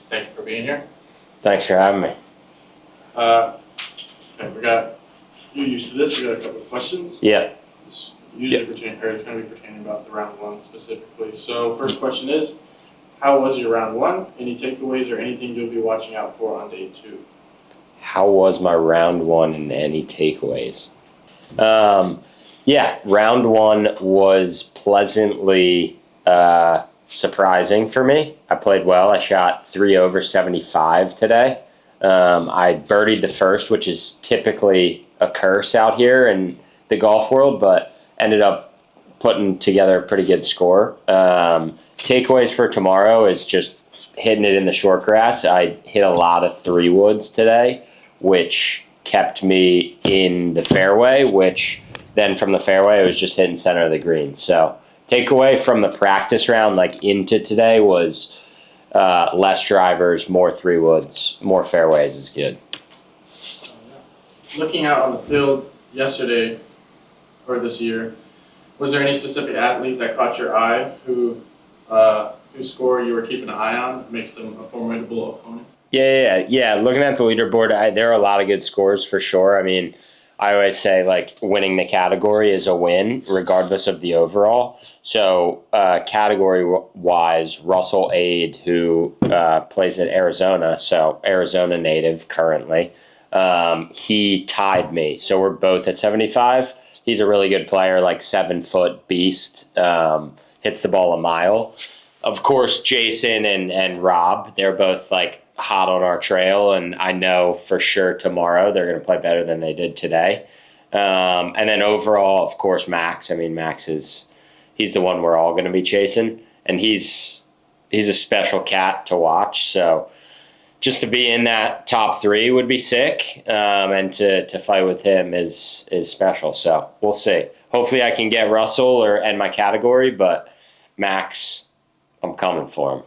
Thank you for being here. Thanks for having me. Okay, you're used to this. We got a couple of questions. Yeah. It's usually it's going to be pertaining about the round one specifically. So first question is, how was your round one? Any takeaways or anything you'll be watching out for on day two? How was my round one and any takeaways? Round one was pleasantly surprising for me. I played well. I shot 3 over 75 today. I birdied the first, which is typically a curse out here in the golf world, but ended up putting together a pretty good score. Takeaways for tomorrow is just hitting it in the short grass. I hit a lot of 3-woods today, which kept me in the fairway, which then from the fairway, it was just hitting center of the green. So takeaway from the practice round, like into today, was less drivers, more 3-woods, more fairways is good. Looking out on the field yesterday or this year, was there any specific athlete that caught your eye whose score you were keeping an eye on, makes them a formidable opponent? Yeah. Looking at the leaderboard, there are a lot of good scores for sure. I mean, I always say like winning the category is a win, regardless of the overall. So category-wise, Russell Ade, who plays at Arizona, so Arizona native currently, he tied me. So we're both at 75. He's a really good player, like 7-foot beast, hits the ball a mile. Of course, Jason and Rob, they're both like hot on our trail, and I know for sure tomorrow they're going to play better than they did today. And then overall, of course, Max. I mean, he's the one we're all going to be chasing, and he's a special cat to watch. So just to be in that top 3 would be sick, and to fight with him is special. So we'll see. Hopefully, I can get Russell or end my category, but Max, I'm coming for him.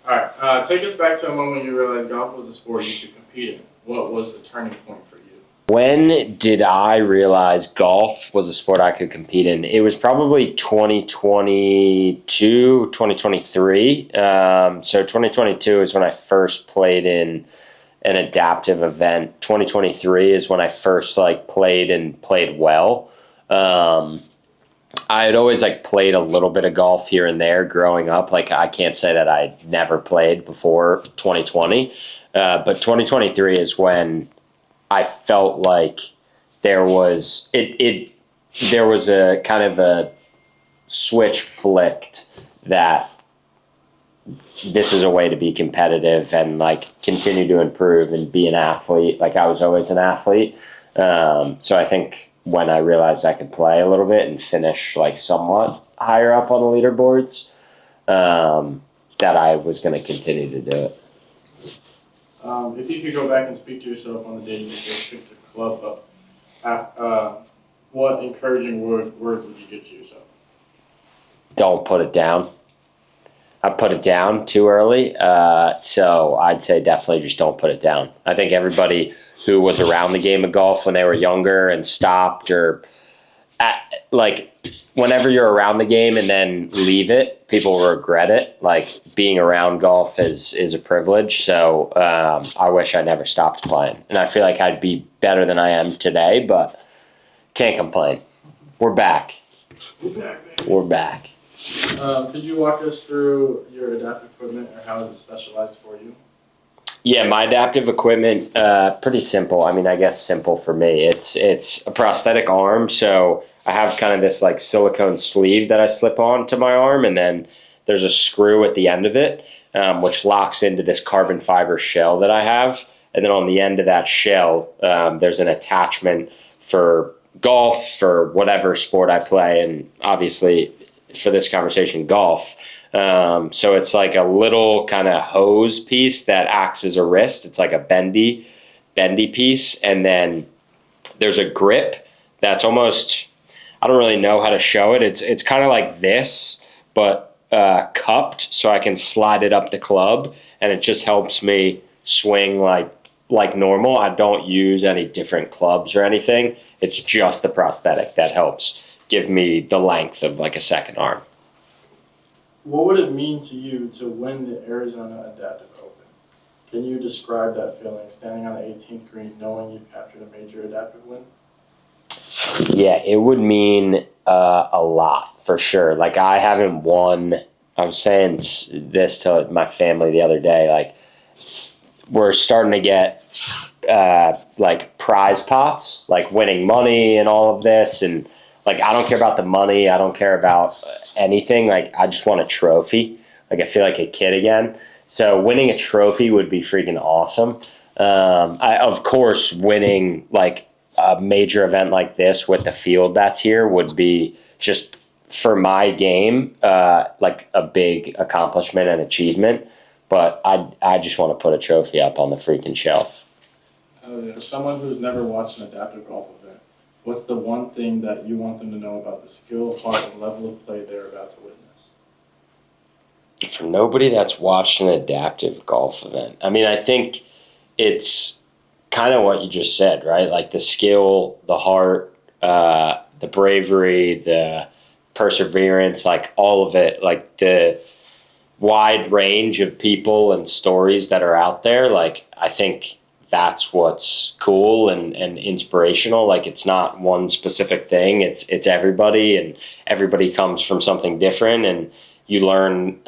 All right, take us back to a moment you realized golf was a sport you could compete in. What was the turning point for you? When did I realize golf was a sport I could compete in? It was probably 2022, 2023. So 2022 is when I first played in an adaptive event. 2023 is when I first played well. I had always played a little bit of golf here and there growing up. I can't say that I never played before 2020, but 2023 is when I felt like there was a kind of a switch flicked that this is a way to be competitive and continue to improve and be an athlete. I was always an athlete, so I think when I realized I could play a little bit and finish somewhat higher up on the leaderboards, that I was going to continue to do it. If you could go back and speak to yourself on the day you first picked the club up, what encouraging words would you give to yourself? Don't put it down. I put it down too early, so I'd say definitely just don't put it down. I think everybody who was around the game of golf when they were younger and stopped, or whenever you're around the game and then leave it, people regret it. Being around golf is a privilege, so I wish I never stopped playing. And I feel like I'd be better than I am today, but can't complain. We're back. We're back. Could you walk us through your adaptive equipment, or how is it specialized for you? Yeah, my adaptive equipment, pretty simple. I mean, I guess simple for me. It's a prosthetic arm, so I have kind of this silicone sleeve that I slip on to my arm, and then there's a screw at the end of it, which locks into this carbon fiber shell that I have. And then on the end of that shell, there's an attachment for golf, for whatever sport I play, and obviously for this conversation, golf. So it's a little kind of hose piece that acts as a wrist. It's a bendy piece. And then there's a grip that's almost, I don't really know how to show it. It's kind of like this, but cupped, so I can slide it up the club, and it just helps me swing like normal. I don't use any different clubs or anything. It's just the prosthetic that helps give me the length of a second arm. What would it mean to you to win the Arizona Adaptive Open? Can you describe that feeling, standing on the 18th green, knowing you've captured a major adaptive win? Yeah, it would mean a lot for sure. Like I haven't won. I was saying this to my family the other day. Like we're starting to get like prize pots, like winning money and all of this, and like I don't care about the money. I don't care about anything. Like I just want a trophy. Like I feel like a kid again. So winning a trophy would be freaking awesome. Of course, winning like a major event like this with the field that's here would be just for my game like a big accomplishment and achievement. But I just want to put a trophy up on the freaking shelf. Someone who's never watched an adaptive golf event, what's the one thing that you want them to know about the skill, heart, and level of play they're about to witness? For nobody that's watched an adaptive golf event, I mean, I think it's kind of what you just said, right? Like the skill, the heart, the bravery, the perseverance, like all of it, like the wide range of people and stories that are out there. Like, I think that's what's cool and inspirational. Like, it's not one specific thing. It's everybody, and everybody comes from something different, and you learn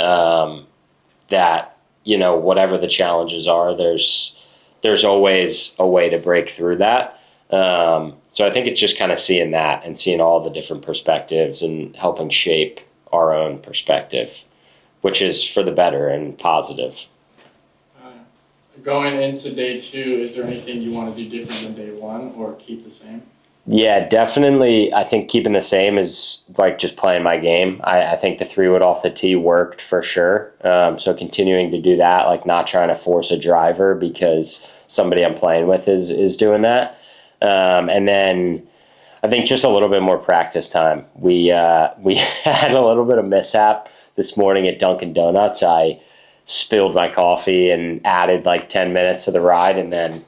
that, you know, whatever the challenges are, there's always a way to break through that. So I think it's just kind of seeing that and seeing all the different perspectives and helping shape our own perspective, which is for the better and positive. Going into day 2, is there anything you want to do different than day 1 or keep the same? Yeah, definitely. I think keeping the same is like just playing my game. I think the 3-wood off the tee worked for sure. So continuing to do that, like not trying to force a driver because somebody I'm playing with is doing that. And then I think just a little bit more practice time. We had a little bit of mishap this morning at Dunkin' Donuts. I spilled my coffee and added like 10 minutes to the ride, and then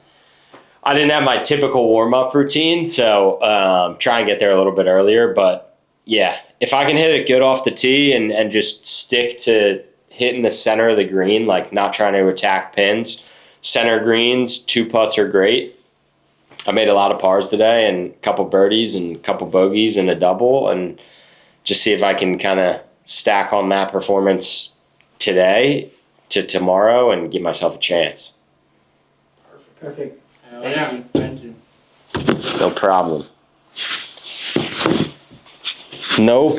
I didn't have my typical warm-up routine, so try and get there a little bit earlier. But yeah, if I can hit it good off the tee and just stick to hitting the center of the green, like not trying to attack pins, center greens, 2 putts are great. I made a lot of pars today and a couple birdies and a couple bogeys and a double, and just see if I can kind of stack on that performance today to tomorrow and give myself a chance. Perfect. Thank you. No problem. No